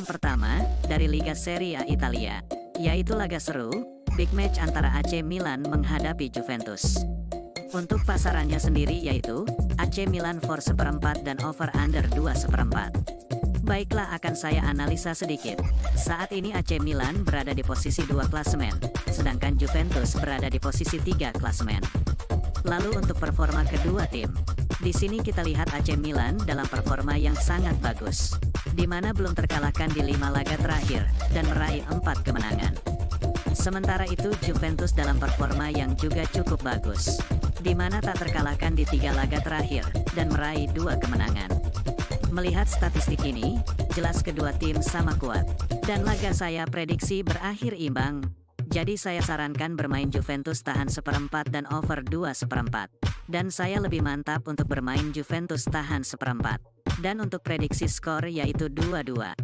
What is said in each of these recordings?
yang pertama, dari Liga Serie A Italia, yaitu laga seru, big match antara AC Milan menghadapi Juventus. Untuk pasarannya sendiri yaitu, AC Milan for seperempat dan over under 2/4. Baiklah, akan saya analisa sedikit. Saat ini AC Milan berada di posisi 2 klasemen, sedangkan Juventus berada di posisi 3 klasemen. Lalu untuk performa kedua tim, di sini kita lihat AC Milan dalam performa yang sangat bagus, di mana belum terkalahkan di 5 laga terakhir, dan meraih 4 kemenangan. Sementara itu Juventus dalam performa yang juga cukup bagus, di mana tak terkalahkan di 3 laga terakhir, dan meraih 2 kemenangan. Melihat statistik ini, jelas kedua tim sama kuat, dan laga saya prediksi berakhir imbang. Jadi saya sarankan bermain Juventus tahan seperempat dan over 2/4. Dan saya lebih mantap untuk bermain Juventus tahan seperempat. Dan untuk prediksi skor yaitu 2-2.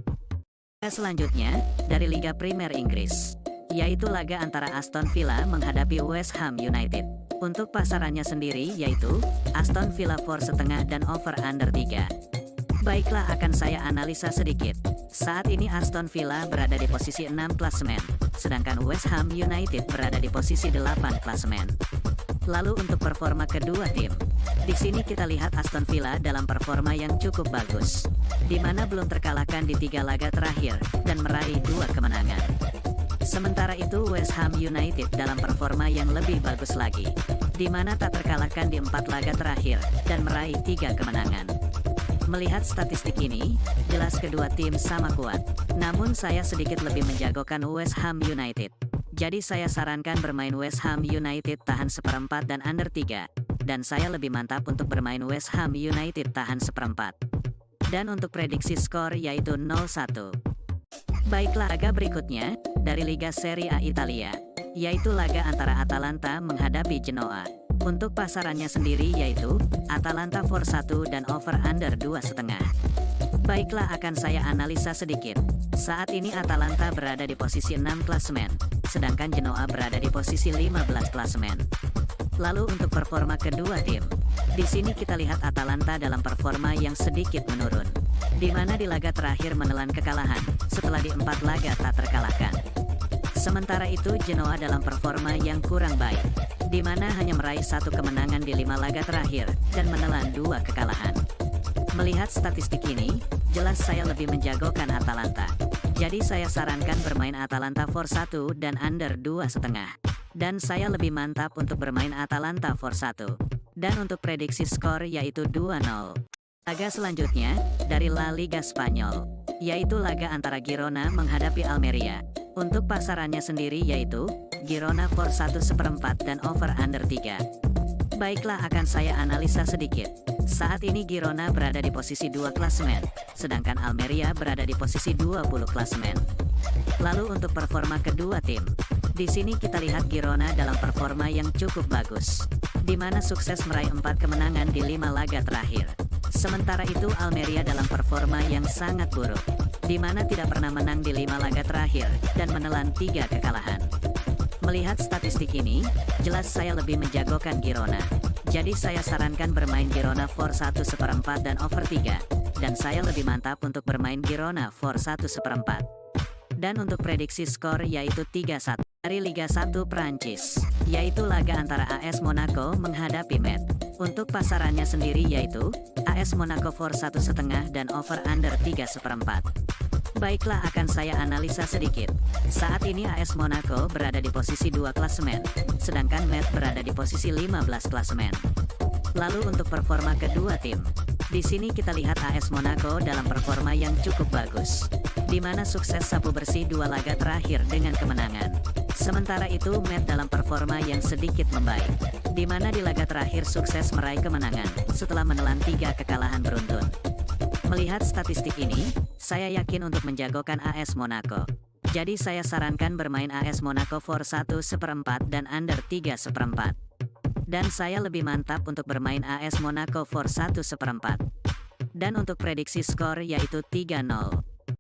Selanjutnya, dari Liga Premier Inggris, yaitu laga antara Aston Villa menghadapi West Ham United. Untuk pasarannya sendiri yaitu, Aston Villa for setengah dan over under 3. Baiklah, akan saya analisa sedikit. Saat ini Aston Villa berada di posisi 6 klasemen, sedangkan West Ham United berada di posisi 8 klasemen. Lalu untuk performa kedua tim, di sini kita lihat Aston Villa dalam performa yang cukup bagus, di mana belum terkalahkan di 3 laga terakhir, dan meraih 2 kemenangan. Sementara itu West Ham United dalam performa yang lebih bagus lagi, di mana tak terkalahkan di 4 laga terakhir, dan meraih 3 kemenangan. Melihat statistik ini, jelas kedua tim sama kuat. Namun saya sedikit lebih menjagokan West Ham United. Jadi saya sarankan bermain West Ham United tahan seperempat dan under 3. Dan saya lebih mantap untuk bermain West Ham United tahan seperempat. Dan untuk prediksi skor yaitu 0-1. Baiklah, laga berikutnya, dari Liga Serie A Italia, yaitu laga antara Atalanta menghadapi Genoa. Untuk pasarannya sendiri yaitu, Atalanta for 1 dan over under 2,5. Baiklah, akan saya analisa sedikit. Saat ini Atalanta berada di posisi 6 klasemen, sedangkan Genoa berada di posisi 15 klasemen. Lalu untuk performa kedua tim, di sini kita lihat Atalanta dalam performa yang sedikit menurun, di mana di laga terakhir menelan kekalahan, setelah di 4 laga tak terkalahkan. Sementara itu Genoa dalam performa yang kurang baik, di mana hanya meraih 1 kemenangan di 5 laga terakhir, dan menelan 2 kekalahan. Melihat statistik ini, jelas saya lebih menjagokan Atalanta. Jadi saya sarankan bermain Atalanta for 1 dan under 2,5. Dan saya lebih mantap untuk bermain Atalanta for 1. Dan untuk prediksi skor yaitu 2-0. Laga selanjutnya, dari La Liga Spanyol, yaitu laga antara Girona menghadapi Almeria. Untuk pasarannya sendiri yaitu, Girona for 1/4 dan over under 3. Baiklah, akan saya analisa sedikit. Saat ini Girona berada di posisi 2 klasemen, sedangkan Almeria berada di posisi 20 klasemen. Lalu untuk performa kedua tim, di sini kita lihat Girona dalam performa yang cukup bagus, di mana sukses meraih 4 kemenangan di 5 laga terakhir. Sementara itu Almeria dalam performa yang sangat buruk, di mana tidak pernah menang di 5 laga terakhir, dan menelan 3 kekalahan. Melihat statistik ini, jelas saya lebih menjagokan Girona. Jadi saya sarankan bermain Girona for 1/4 dan over 3. Dan saya lebih mantap untuk bermain Girona for 1/4. Dan untuk prediksi skor yaitu 3-1. Dari Liga 1 Prancis, yaitu laga antara AS Monaco menghadapi Met. Untuk pasarannya sendiri yaitu, AS Monaco for 1,5 dan over under 3/4. Baiklah, akan saya analisa sedikit. Saat ini AS Monaco berada di posisi 2 klasemen, sedangkan Met berada di posisi 15 klasemen. Lalu untuk performa kedua tim, di sini kita lihat AS Monaco dalam performa yang cukup bagus, di mana sukses sapu bersih 2 laga terakhir dengan kemenangan. Sementara itu Met dalam performa yang sedikit membaik, di mana di laga terakhir sukses meraih kemenangan, setelah menelan 3 kekalahan beruntun. Melihat statistik ini, saya yakin untuk menjagokan AS Monaco. Jadi saya sarankan bermain AS Monaco for 1/4 dan under 3/4. Dan saya lebih mantap untuk bermain AS Monaco for 1/4. Dan untuk prediksi skor yaitu 3-0.